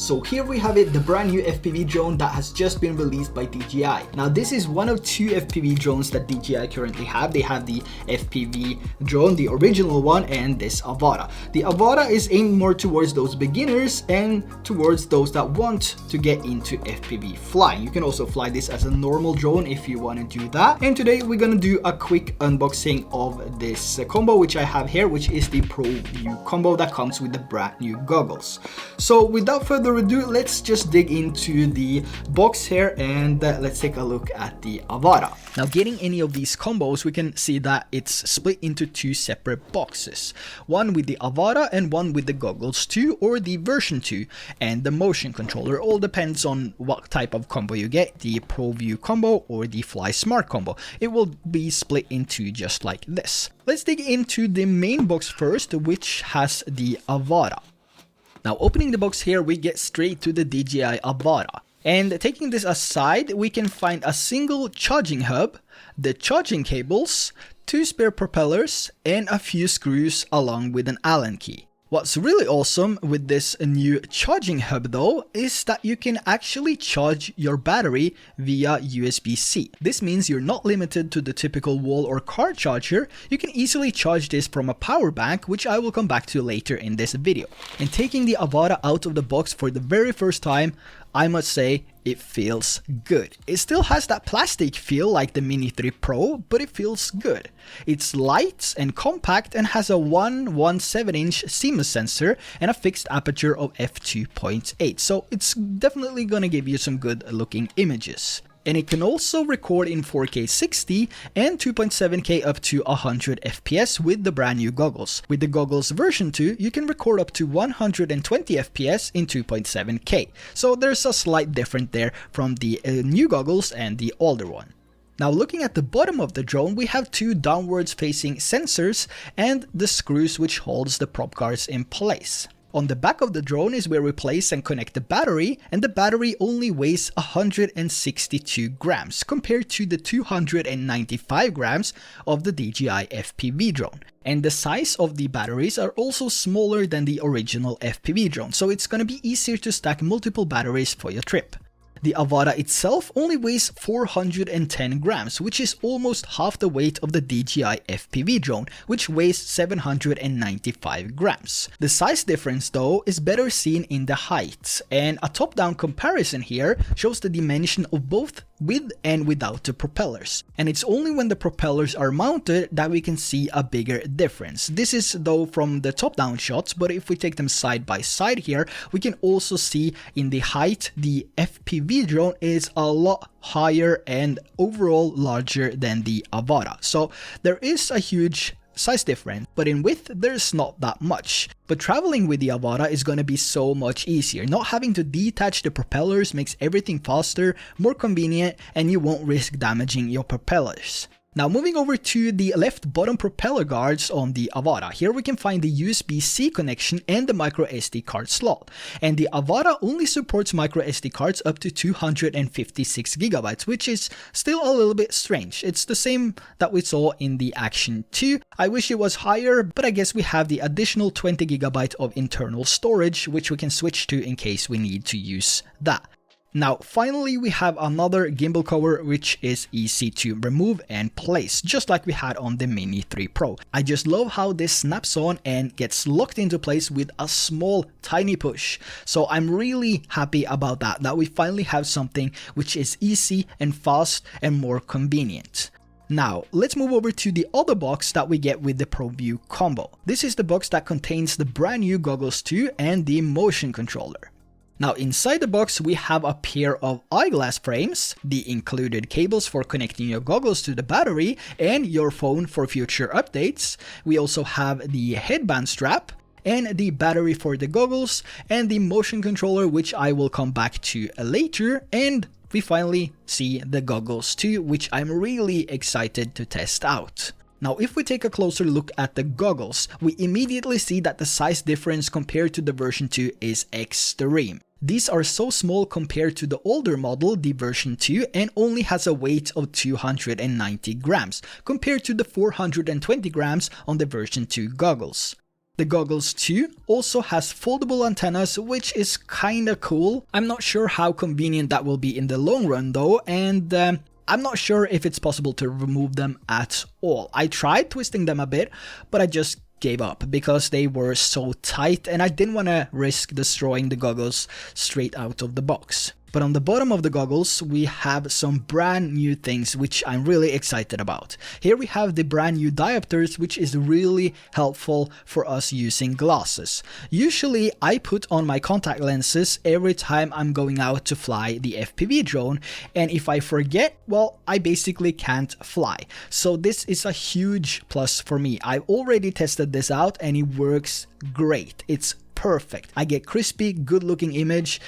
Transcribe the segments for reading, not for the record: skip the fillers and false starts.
So here we have it, the brand new FPV drone that has just been released by DJI. Now this is one of two FPV drones that DJI currently have. They have the FPV drone, the original one, and this Avata. The Avata is aimed more towards those beginners and towards those that want to get into FPV flying. You can also fly this as a normal drone if you want to do that. And today we're gonna do a quick unboxing of this combo which I have here, which is the Pro View combo that comes with the brand new goggles. So without further ado, let's just dig into the box here and let's take a look at the Avata. Now getting any of these combos, we can see that it's split into two separate boxes. One with the Avata and one with the goggles 2 or the version 2 and the motion controller. All depends on what type of combo you get, the Pro View combo or the Fly Smart combo. It will be split into just like this. Let's dig into the main box first, which has the Avata. Now opening the box here, we get straight to the DJI Avata. And taking this aside, we can find a single charging hub, the charging cables, 2 spare propellers, and a few screws along with an Allen key. What's really awesome with this new charging hub though is that you can actually charge your battery via USB-C. This means you're not limited to the typical wall or car charger. You can easily charge this from a power bank, which I will come back to later in this video. And taking the Avata out of the box for the very first time, I must say it feels good. It still has that plastic feel like the Mini 3 Pro, but it feels good. It's light and compact and has a 1/17" CMOS sensor and a fixed aperture of f2.8, so it's definitely gonna give you some good looking images. And it can also record in 4K 60 and 2.7K up to 100 FPS with the brand new goggles. With the goggles version 2, you can record up to 120 FPS in 2.7K. So there's a slight difference there from the new goggles and the older one. Now looking at the bottom of the drone, we have 2 downwards facing sensors and the screws which holds the prop guards in place. On the back of the drone is where we place and connect the battery, and the battery only weighs 162 grams compared to the 295 grams of the DJI FPV drone. And the size of the batteries are also smaller than the original FPV drone, so it's going to be easier to stack multiple batteries for your trip. The Avata itself only weighs 410 grams, which is almost half the weight of the DJI FPV drone, which weighs 795 grams. The size difference though is better seen in the height, and a top-down comparison here shows the dimension of both with and without the propellers. And it's only when the propellers are mounted that we can see a bigger difference. This is though from the top-down shots, but if we take them side by side here, we can also see in the height the FPV drone is a lot higher and overall larger than the Avata. So there is a huge size difference, but in width there's not that much. But traveling with the Avata is going to be so much easier. Not having to detach the propellers makes everything faster, more convenient, and you won't risk damaging your propellers. Now moving over to the left bottom propeller guards on the Avata, here we can find the USB-C connection and the micro SD card slot. And the Avata only supports micro SD cards up to 256 gigabytes, which is still a little bit strange. It's the same that we saw in the Action 2. I wish it was higher, but I guess we have the additional 20 gigabyte of internal storage, which we can switch to in case we need to use that. Now finally we have another gimbal cover which is easy to remove and place, just like we had on the Mini 3 Pro. I just love how this snaps on and gets locked into place with a small tiny push. So I'm really happy about that we finally have something which is easy and fast and more convenient. Now, let's move over to the other box that we get with the Pro View combo. This is the box that contains the brand new goggles 2 and the motion controller. Now inside the box we have a pair of eyeglass frames, the included cables for connecting your goggles to the battery and your phone for future updates. We also have the headband strap and the battery for the goggles and the motion controller, which I will come back to later, and we finally see the goggles too, which I'm really excited to test out. Now if we take a closer look at the goggles, we immediately see that the size difference compared to the version 2 is extreme. These are so small compared to the older model, the version 2, and only has a weight of 290 grams compared to the 420 grams on the version 2 goggles. The goggles too also has foldable antennas, which is kinda cool. I'm not sure how convenient that will be in the long run though, and I'm not sure if it's possible to remove them at all. I tried twisting them a bit, but I just gave up because they were so tight and I didn't want to risk destroying the goggles straight out of the box. But on the bottom of the goggles, we have some brand new things which I'm really excited about. Here we have the brand new diopters, which is really helpful for us using glasses. Usually I put on my contact lenses every time I'm going out to fly the FPV drone, and if I forget, well, I basically can't fly. So this is a huge plus for me. I've already tested this out and it works great. It's perfect. I get crispy, good looking image.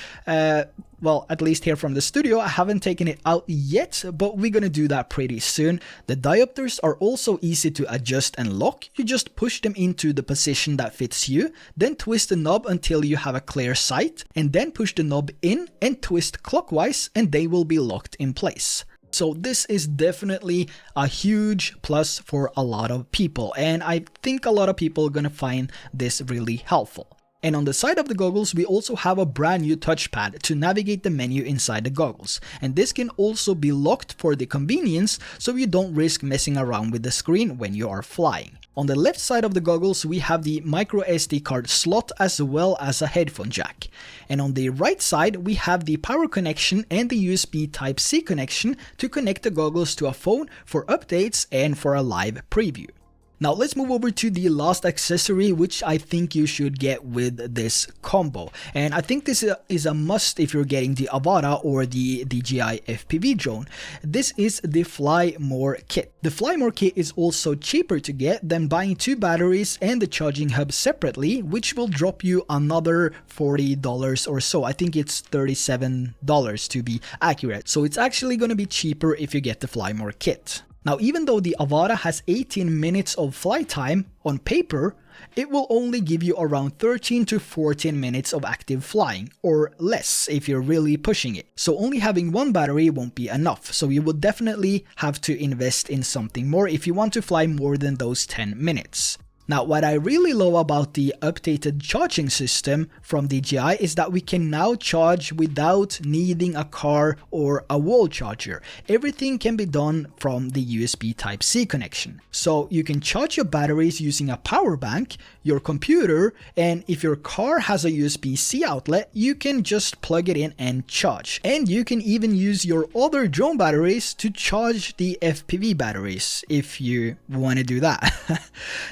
Well, at least here from the studio. I haven't taken it out yet, but we're gonna do that pretty soon. The diopters are also easy to adjust and lock. You just push them into the position that fits you, then twist the knob until you have a clear sight, and then push the knob in and twist clockwise and they will be locked in place. So this is definitely a huge plus for a lot of people, and I think a lot of people are gonna find this really helpful. And on the side of the goggles, we also have a brand new touchpad to navigate the menu inside the goggles. And this can also be locked for the convenience, so you don't risk messing around with the screen when you are flying. On the left side of the goggles, we have the micro SD card slot as well as a headphone jack. And on the right side, we have the power connection and the USB Type-C connection to connect the goggles to a phone for updates and for a live preview. Now let's move over to the last accessory, which I think you should get with this combo. And I think this is a must if you're getting the Avata or the DJI FPV drone. This is the Fly More kit. The Fly More kit is also cheaper to get than buying 2 batteries and the charging hub separately, which will drop you another $40 or so. I think it's $37 to be accurate. So it's actually going to be cheaper if you get the Fly More kit. Now, even though the Avata has 18 minutes of flight time on paper, it will only give you around 13 to 14 minutes of active flying, or less if you're really pushing it. So only having 1 battery won't be enough, so you will definitely have to invest in something more if you want to fly more than those 10 minutes. Now, what I really love about the updated charging system from DJI is that we can now charge without needing a car or a wall charger. Everything can be done from the USB Type-C connection. So you can charge your batteries using a power bank, your computer, and if your car has a USB-C outlet, you can just plug it in and charge. And you can even use your other drone batteries to charge the FPV batteries if you want to do that.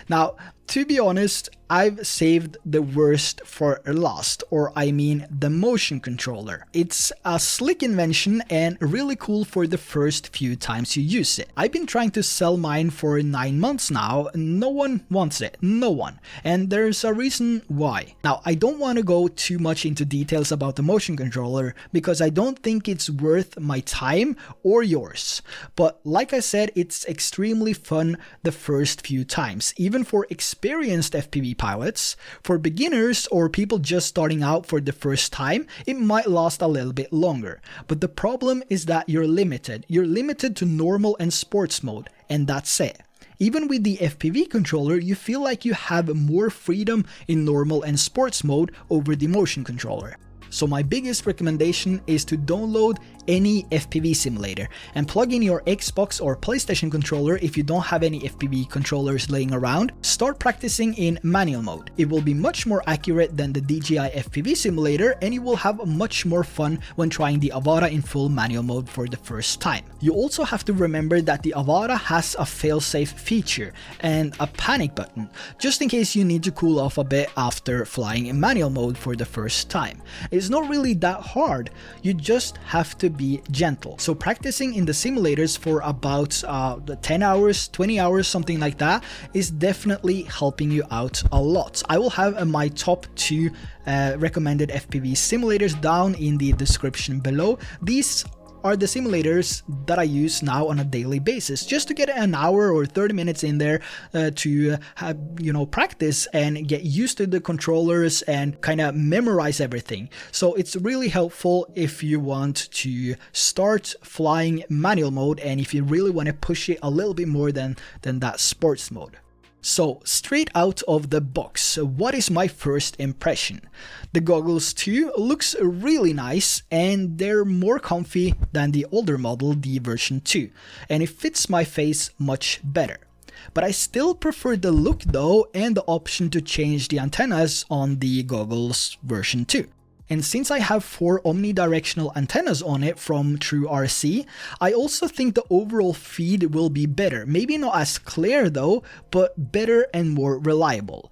Now, to be honest, I've saved the worst for last, or I mean the motion controller. It's a slick invention and really cool for the first few times you use it. I've been trying to sell mine for 9 months now. No one wants it, no one. And there's a reason why. Now, I don't want to go too much into details about the motion controller because I don't think it's worth my time or yours. But like I said, it's extremely fun the first few times, even for experienced FPV pilots. For beginners or people just starting out for the first time, it might last a little bit longer. But the problem is that you're limited. You're limited to normal and sports mode, and that's it. Even with the FPV controller, you feel like you have more freedom in normal and sports mode over the motion controller. So my biggest recommendation is to download any FPV simulator and plug in your Xbox or PlayStation controller if you don't have any FPV controllers laying around. Start practicing in manual mode. It will be much more accurate than the DJI FPV simulator, and you will have much more fun when trying the Avata in full manual mode for the first time. You also have to remember that the Avata has a fail-safe feature and a panic button, just in case you need to cool off a bit after flying in manual mode for the first time. It's not really that hard, you just have to be gentle. So practicing in the simulators for about 10 hours, 20 hours, something like that is definitely helping you out a lot. I will have my top 2 recommended FPV simulators down in the description below. These are the simulators that I use now on a daily basis, just to get an hour or 30 minutes in there to have, practice and get used to the controllers and kind of memorize everything. So it's really helpful if you want to start flying manual mode and if you really want to push it a little bit more than that sports mode. So, straight out of the box, what is my first impression? The goggles too looks really nice and they're more comfy than the older model, the version 2, and it fits my face much better. But I still prefer the look though and the option to change the antennas on the goggles version 2. And since I have 4 omnidirectional antennas on it from TrueRC, I also think the overall feed will be better. Maybe not as clear though, but better and more reliable.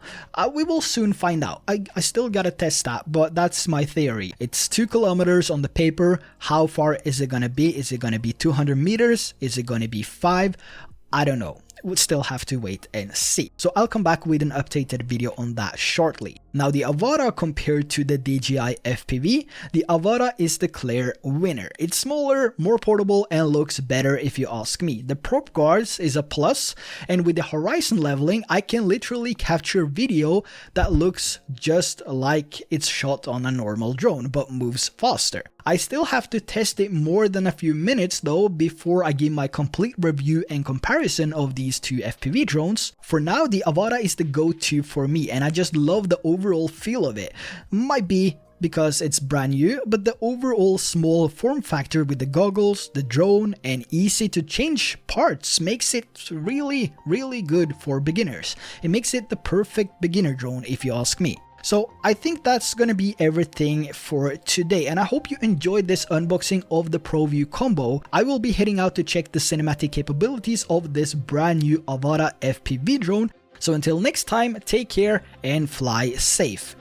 We will soon find out. I still gotta test that, but that's my theory. It's 2 kilometers on the paper. How far is it gonna be? Is it gonna be 200 meters? Is it gonna be 5? I don't know. We'll still have to wait and see. So I'll come back with an updated video on that shortly. Now the Avata compared to the DJI FPV, the Avata is the clear winner. It's smaller, more portable, and looks better if you ask me. The prop guards is a plus, and with the horizon leveling, I can literally capture video that looks just like it's shot on a normal drone, but moves faster. I still have to test it more than a few minutes though before I give my complete review and comparison of these 2 FPV drones. For now, the Avata is the go-to for me, and I just love the overall feel of it. Might be because it's brand new, but the overall small form factor with the goggles, the drone, and easy to change parts makes it really good for beginners. It makes it the perfect beginner drone if you ask me. So I think that's gonna be everything for today, and I hope you enjoyed this unboxing of the ProView combo. I will be heading out to check the cinematic capabilities of this brand new Avata FPV drone. So until next time, take care and fly safe.